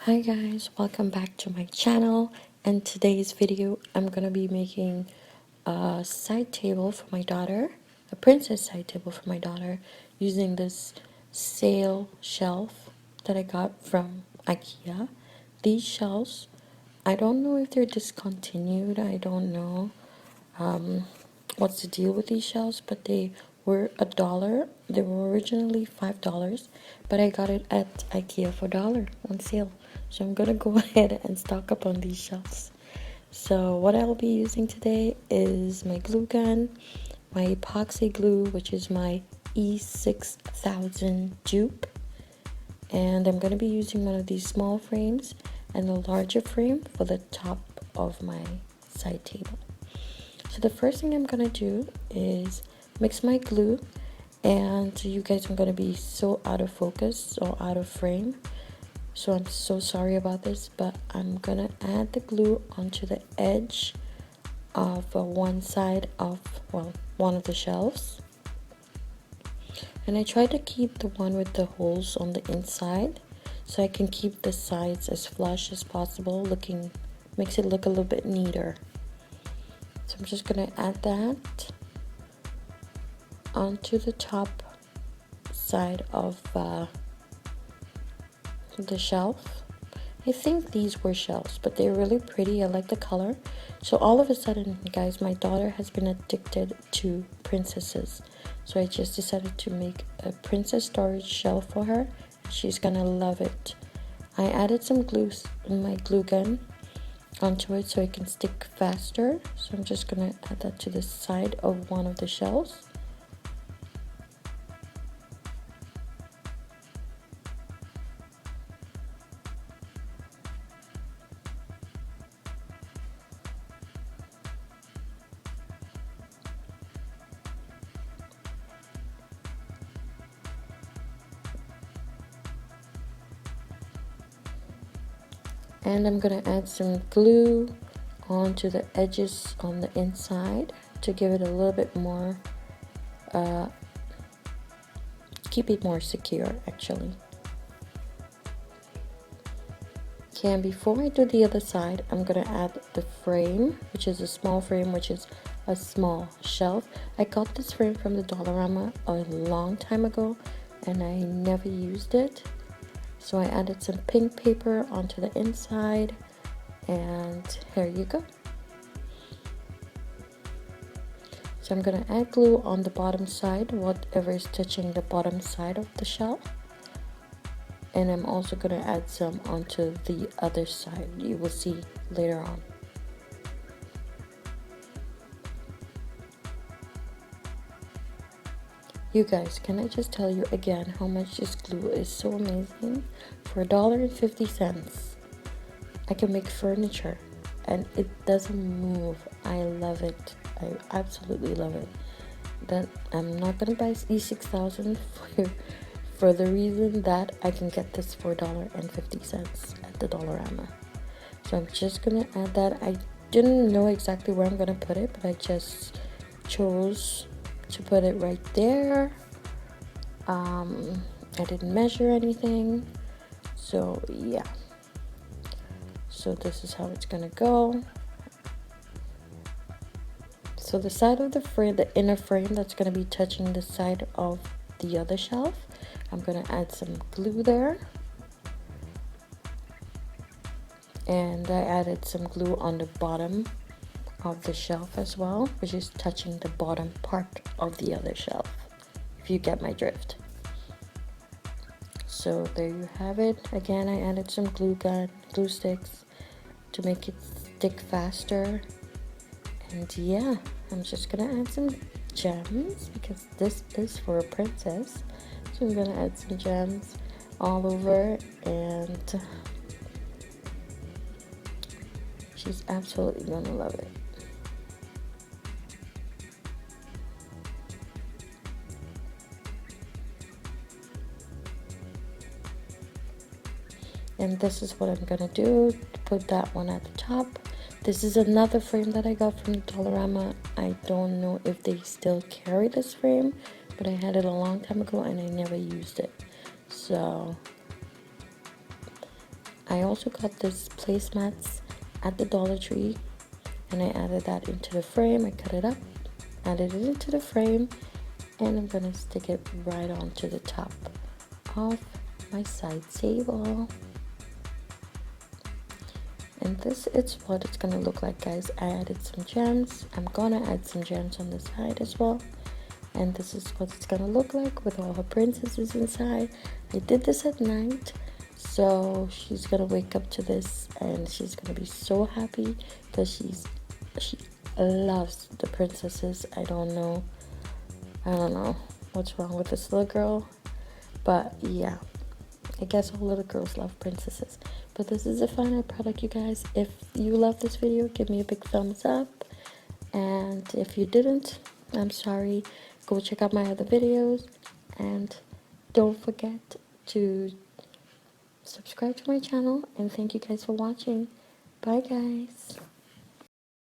Hi guys, welcome back to my channel. And today's video I'm gonna be making a side table for my daughter, a princess side table for my daughter, using this sale shelf that I got from Ikea. These shelves, I don't know if they're discontinued. I don't know what's the deal with these shelves, but they were $1. They were originally $5, but I got it at Ikea for $1 on sale. So I'm gonna go ahead and stock up on these shelves. So what I'll be using today is my glue gun, my epoxy glue, which is my E6000 dupe, and I'm gonna be using one of these small frames and a larger frame for the top of my side table. So the first thing I'm gonna do is mix my glue, and you guys are gonna be so out of focus or out of frame, so I'm so sorry about this, but I'm gonna add the glue onto the edge of one side of, well, one of the shelves. And I try to keep the one with the holes on the inside so I can keep the sides as flush as possible, makes it look a little bit neater. So I'm just gonna add that onto the top side of the shelf. I think these were shelves, but they're really pretty. I like the color. So all of a sudden, guys, my daughter has been addicted to princesses. So I just decided to make a princess storage shelf for her. She's gonna love it. I added some glue in my glue gun onto it so it can stick faster. So I'm just gonna add that to the side of one of the shelves. And I'm gonna add some glue onto the edges on the inside to give it a little bit more, keep it more secure actually. Okay, and before I do the other side, I'm gonna add the frame, which is a small frame, which is a small shelf. I got this frame from the Dollarama a long time ago and I never used it. So I added some pink paper onto the inside, and here you go. So I'm gonna add glue on the bottom side, whatever is touching the bottom side of the shelf. And I'm also gonna add some onto the other side. You will see later on. You guys, can I just tell you again how much this glue is so amazing? For $1.50, I can make furniture and it doesn't move. I love it. I absolutely love it. That I'm not gonna buy E6000 for the reason that I can get this for $1.50 at the Dollarama. So I'm just gonna add that. I didn't know exactly where I'm gonna put it, but I just chose to put it right there. I didn't measure anything, so yeah. So this is how it's gonna go. So the side of the frame, the inner frame that's gonna be touching the side of the other shelf, I'm gonna add some glue there. And I added some glue on the bottom of the shelf as well, which is touching the bottom part of the other shelf, if you get my drift. So there you have it. Again, I added some glue sticks to make it stick faster. And yeah, I'm just gonna add some gems because this is for a princess. So I'm gonna add some gems all over, and she's absolutely gonna love it. And this is what I'm gonna do to put that one at the top. This is another frame that I got from the Dollarama. I don't know if they still carry this frame, but I had it a long time ago and I never used it. So I also got this placemats at the Dollar Tree, and I added that into the frame. I cut it up, added it into the frame, and I'm gonna stick it right onto the top of my side table. And this is what it's gonna look like, guys. I added some gems. I'm gonna add some gems on the side as well. And this is what it's gonna look like with all her princesses inside. I did this at night, so she's gonna wake up to this and she's gonna be so happy because she loves the princesses. I don't know what's wrong with this little girl, but yeah, I guess all little girls love princesses. But this is the final product, you guys. If you love this video, give me a big thumbs up, and if you didn't, I'm sorry. Go check out my other videos, and don't forget to subscribe to my channel, and thank you guys for watching. Bye, guys.